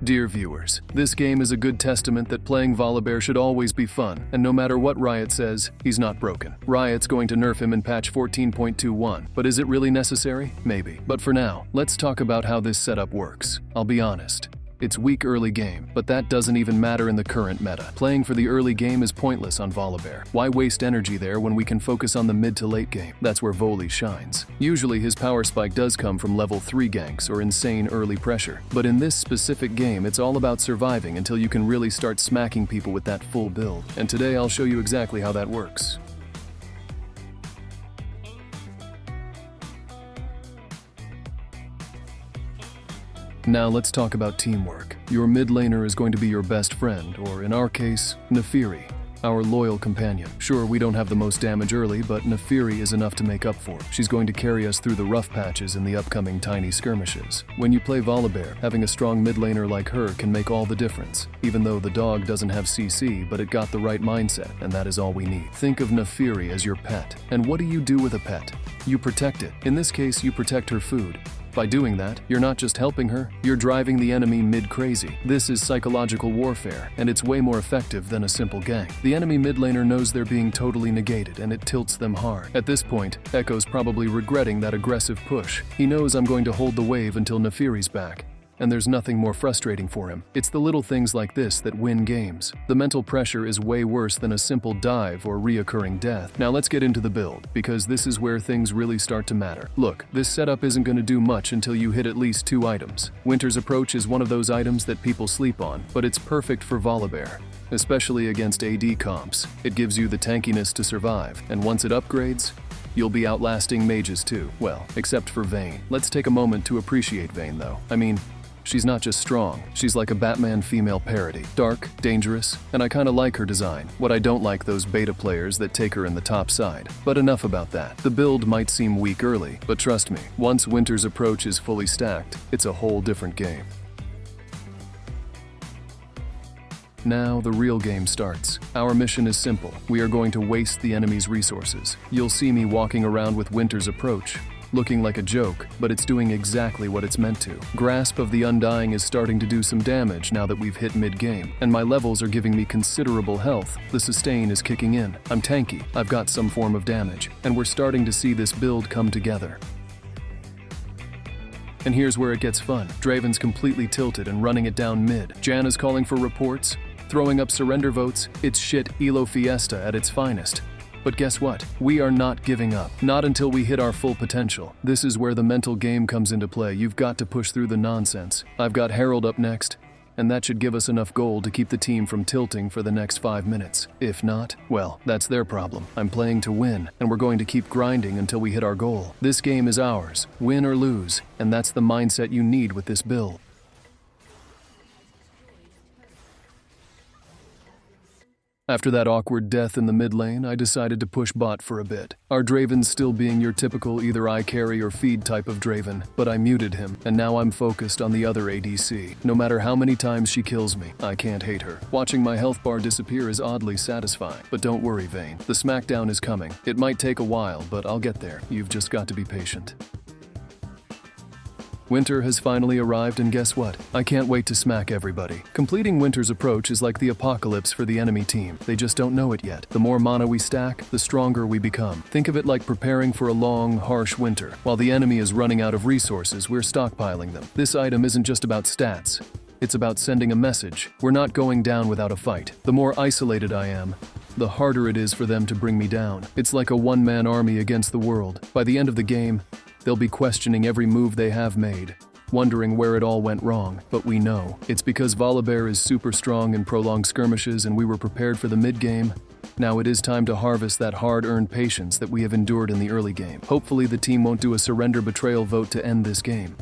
Dear viewers, this game is a good testament that playing Volibear should always be fun, and no matter what Riot says, he's not broken. Riot's going to nerf him in patch 14.21, but is it really necessary? Maybe. But for now, let's talk about how this setup works. I'll be honest. It's weak early game, but that doesn't even matter in the current meta. Playing for the early game is pointless on Volibear. Why waste energy there when we can focus on the mid to late game? That's where Voli shines. Usually his power spike does come from level 3 ganks or insane early pressure, but in this specific game it's all about surviving until you can really start smacking people with that full build. And today I'll show you exactly how that works. Now let's talk about teamwork. Your mid laner is going to be your best friend, or in our case, Naafiri, our loyal companion. Sure, we don't have the most damage early, but Naafiri is enough to make up for. She's going to carry us through the rough patches in the upcoming tiny skirmishes. When you play Volibear, having a strong mid laner like her can make all the difference. Even though the dog doesn't have CC, but it got the right mindset, and that is all we need. Think of Naafiri as your pet. And what do you do with a pet? You protect it. In this case, you protect her food. By doing that, you're not just helping her, you're driving the enemy mid-crazy. This is psychological warfare, and it's way more effective than a simple gank. The enemy mid laner knows they're being totally negated, and it tilts them hard. At this point, Echo's probably regretting that aggressive push. He knows I'm going to hold the wave until Naafiri's back. And there's nothing more frustrating for him. It's the little things like this that win games. The mental pressure is way worse than a simple dive or reoccurring death. Now let's get into the build, because this is where things really start to matter. Look, this setup isn't going to do much until you hit at least 2 items. Winter's Approach is one of those items that people sleep on, but it's perfect for Volibear, especially against AD comps. It gives you the tankiness to survive, and once it upgrades, you'll be outlasting mages too. Well, except for Vayne. Let's take a moment to appreciate Vayne though. I mean, she's not just strong, she's like a Batman female parody. Dark, dangerous, and I kinda like her design. What I don't like those beta players that take her in the top side. But enough about that. The build might seem weak early, but trust me, once Winter's Approach is fully stacked, it's a whole different game. Now the real game starts. Our mission is simple. We are going to waste the enemy's resources. You'll see me walking around with Winter's Approach, looking like a joke, but it's doing exactly what it's meant to. Grasp of the Undying is starting to do some damage now that we've hit mid-game, and my levels are giving me considerable health. The sustain is kicking in. I'm tanky, I've got some form of damage, and we're starting to see this build come together. And here's where it gets fun. Draven's completely tilted and running it down mid. Janna's calling for reports, throwing up surrender votes. It's shit Elo Fiesta at its finest. But guess what? We are not giving up. Not until we hit our full potential. This is where the mental game comes into play. You've got to push through the nonsense. I've got Herald up next, and that should give us enough gold to keep the team from tilting for the next 5 minutes. If not, well, that's their problem. I'm playing to win, and we're going to keep grinding until we hit our goal. This game is ours, win or lose, and that's the mindset you need with this build. After that awkward death in the mid lane, I decided to push bot for a bit. Our Draven's still being your typical either I carry or feed type of Draven, but I muted him, and now I'm focused on the other ADC. No matter how many times she kills me, I can't hate her. Watching my health bar disappear is oddly satisfying. But don't worry, Vayne. The smackdown is coming. It might take a while, but I'll get there. You've just got to be patient. Winter has finally arrived, and guess what? I can't wait to smack everybody. Completing Winter's Approach is like the apocalypse for the enemy team. They just don't know it yet. The more mana we stack, the stronger we become. Think of it like preparing for a long, harsh winter. While the enemy is running out of resources, we're stockpiling them. This item isn't just about stats. It's about sending a message. We're not going down without a fight. The more isolated I am, the harder it is for them to bring me down. It's like a one-man army against the world. By the end of the game, they'll be questioning every move they have made, wondering where it all went wrong. But we know. It's because Volibear is super strong in prolonged skirmishes and we were prepared for the mid-game. Now it is time to harvest that hard-earned patience that we have endured in the early game. Hopefully the team won't do a surrender betrayal vote to end this game.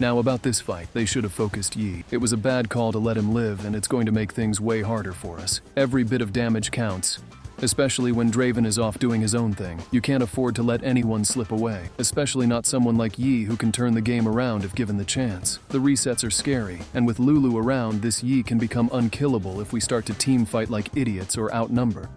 Now about this fight, they should have focused Yi. It was a bad call to let him live, and it's going to make things way harder for us. Every bit of damage counts, especially when Draven is off doing his own thing. You can't afford to let anyone slip away, especially not someone like Yi who can turn the game around if given the chance. The resets are scary, and with Lulu around, this Yi can become unkillable if we start to team fight like idiots or outnumber.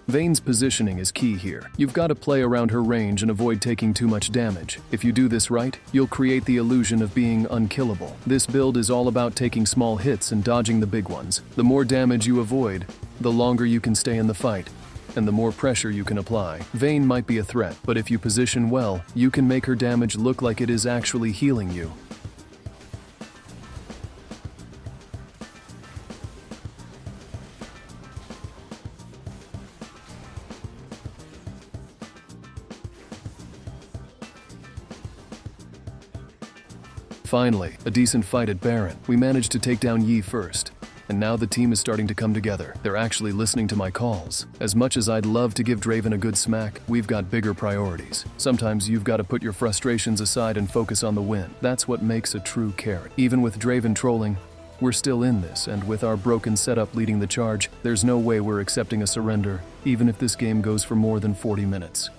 Vayne's positioning is key here. You've got to play around her range and avoid taking too much damage. If you do this right, you'll create the illusion of being unkillable. This build is all about taking small hits and dodging the big ones. The more damage you avoid, the longer you can stay in the fight, and the more pressure you can apply. Vayne might be a threat, but if you position well, you can make her damage look like it is actually healing you. Finally, a decent fight at Baron. We managed to take down Yi first, and now the team is starting to come together. They're actually listening to my calls. As much as I'd love to give Draven a good smack, we've got bigger priorities. Sometimes you've got to put your frustrations aside and focus on the win. That's what makes a true carry. Even with Draven trolling, we're still in this, and with our broken setup leading the charge, there's no way we're accepting a surrender, even if this game goes for more than 40 minutes.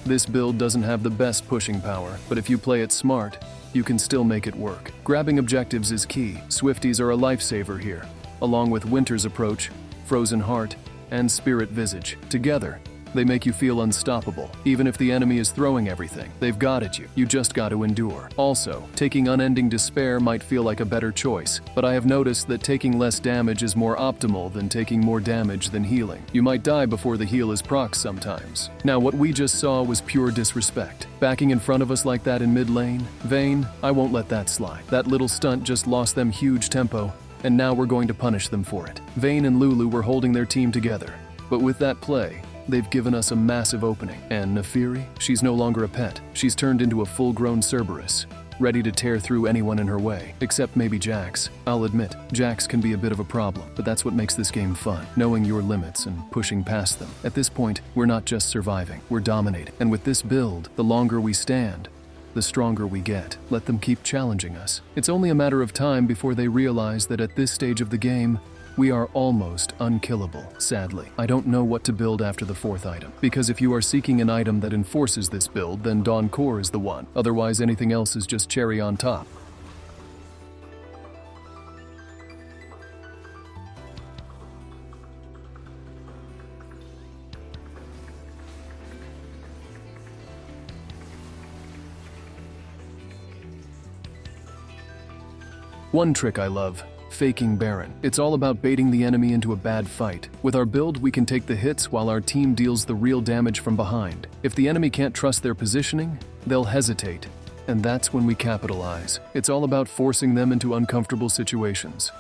This build doesn't have the best pushing power, but if you play it smart, you can still make it work. Grabbing objectives is key. Swifties are a lifesaver here, along with Winter's approach, Frozen Heart, and Spirit Visage. Together, they make you feel unstoppable. Even if the enemy is throwing everything, they've got at you. You just got to endure. Also, taking Unending Despair might feel like a better choice, but I have noticed that taking less damage is more optimal than taking more damage than healing. You might die before the heal is proc sometimes. Now, what we just saw was pure disrespect. Backing in front of us like that in mid lane? Vayne, I won't let that slide. That little stunt just lost them huge tempo, and now we're going to punish them for it. Vayne and Lulu were holding their team together, but with that play, they've given us a massive opening. And Nefiri, she's no longer a pet. She's turned into a full-grown Cerberus, ready to tear through anyone in her way, except maybe Jax. I'll admit, Jax can be a bit of a problem, but that's what makes this game fun, knowing your limits and pushing past them. At this point, we're not just surviving, we're dominating. And with this build, the longer we stand, the stronger we get. Let them keep challenging us. It's only a matter of time before they realize that at this stage of the game, we are almost unkillable, sadly. I don't know what to build after the 4th item, because if you are seeking an item that enforces this build, then Dawn Core is the one. Otherwise, anything else is just cherry on top. One trick I love: faking Baron. It's all about baiting the enemy into a bad fight. With our build, we can take the hits while our team deals the real damage from behind. If the enemy can't trust their positioning, they'll hesitate, and that's when we capitalize. It's all about forcing them into uncomfortable situations.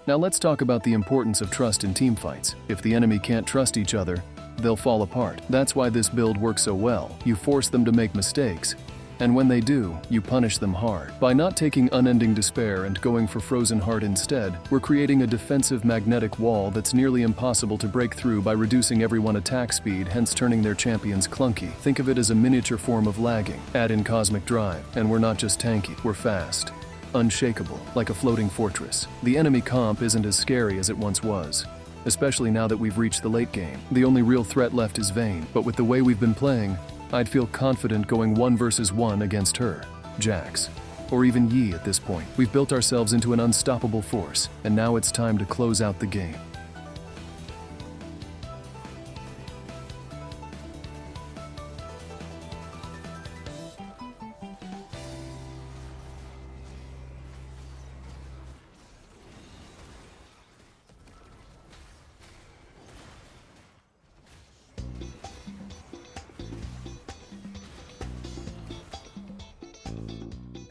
Now let's talk about the importance of trust in teamfights. If the enemy can't trust each other, they'll fall apart. That's why this build works so well. You force them to make mistakes, and when they do, you punish them hard. By not taking Unending Despair and going for Frozen Heart instead, we're creating a defensive magnetic wall that's nearly impossible to break through by reducing everyone's attack speed, hence turning their champions clunky. Think of it as a miniature form of lagging. Add in Cosmic Drive, and we're not just tanky, we're fast, unshakable, like a floating fortress. The enemy comp isn't as scary as it once was, especially now that we've reached the late game. The only real threat left is Vayne, but with the way we've been playing, I'd feel confident going 1 versus 1 against her, Jax, or even Yi at this point. We've built ourselves into an unstoppable force, and now it's time to close out the game.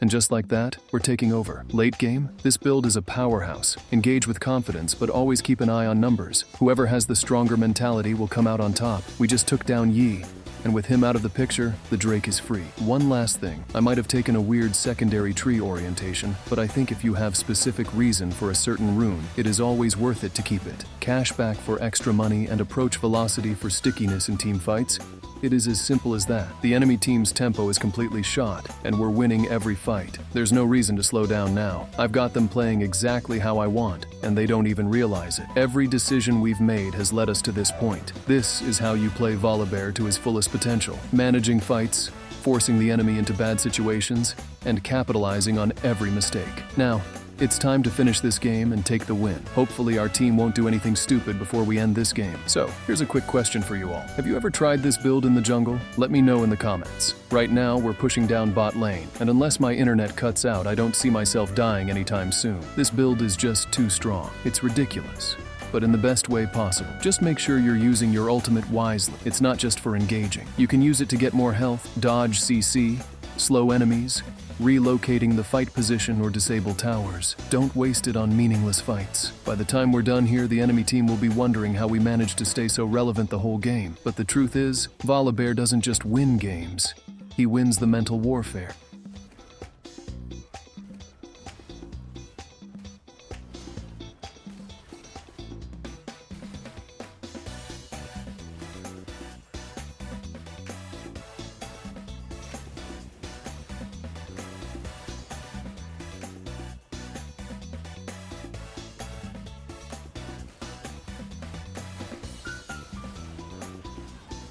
And just like that, we're taking over. Late game, this build is a powerhouse. Engage with confidence, but always keep an eye on numbers. Whoever has the stronger mentality will come out on top. We just took down Yi, And with him out of the picture, the Drake is free. One last thing, I might have taken a weird secondary tree orientation, but I think if you have specific reason for a certain rune, it is always worth it to keep it. Cashback for extra money and approach velocity for stickiness in team fights. It is as simple as that. The enemy team's tempo is completely shot, and we're winning every fight. There's no reason to slow down now. I've got them playing exactly how I want, and they don't even realize it. Every decision we've made has led us to this point. This is how you play Volibear to his fullest potential. Managing fights, forcing the enemy into bad situations, and capitalizing on every mistake. Now, it's time to finish this game and take the win. Hopefully our team won't do anything stupid before we end this game. So, here's a quick question for you all. Have you ever tried this build in the jungle? Let me know in the comments. Right now, we're pushing down bot lane, and unless my internet cuts out, I don't see myself dying anytime soon. This build is just too strong. It's ridiculous, but in the best way possible. Just make sure you're using your ultimate wisely. It's not just for engaging. You can use it to get more health, dodge CC, slow enemies, relocating the fight position or disable towers. Don't waste it on meaningless fights. By the time we're done here, the enemy team will be wondering how we managed to stay so relevant the whole game. But the truth is, Volibear doesn't just win games, he wins the mental warfare.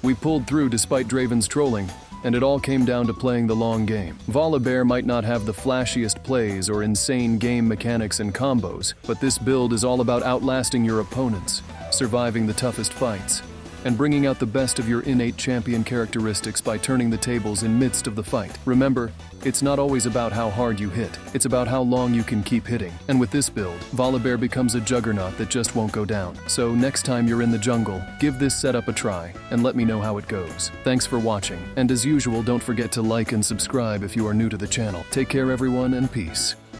We pulled through despite Draven's trolling, and it all came down to playing the long game. Volibear might not have the flashiest plays or insane game mechanics and combos, but this build is all about outlasting your opponents, surviving the toughest fights, and bringing out the best of your innate champion characteristics by turning the tables in midst of the fight. Remember, it's not always about how hard you hit, it's about how long you can keep hitting. And with this build, Volibear becomes a juggernaut that just won't go down. So next time you're in the jungle, give this setup a try, and let me know how it goes. Thanks for watching, and as usual, don't forget to like and subscribe if you are new to the channel. Take care everyone, and peace.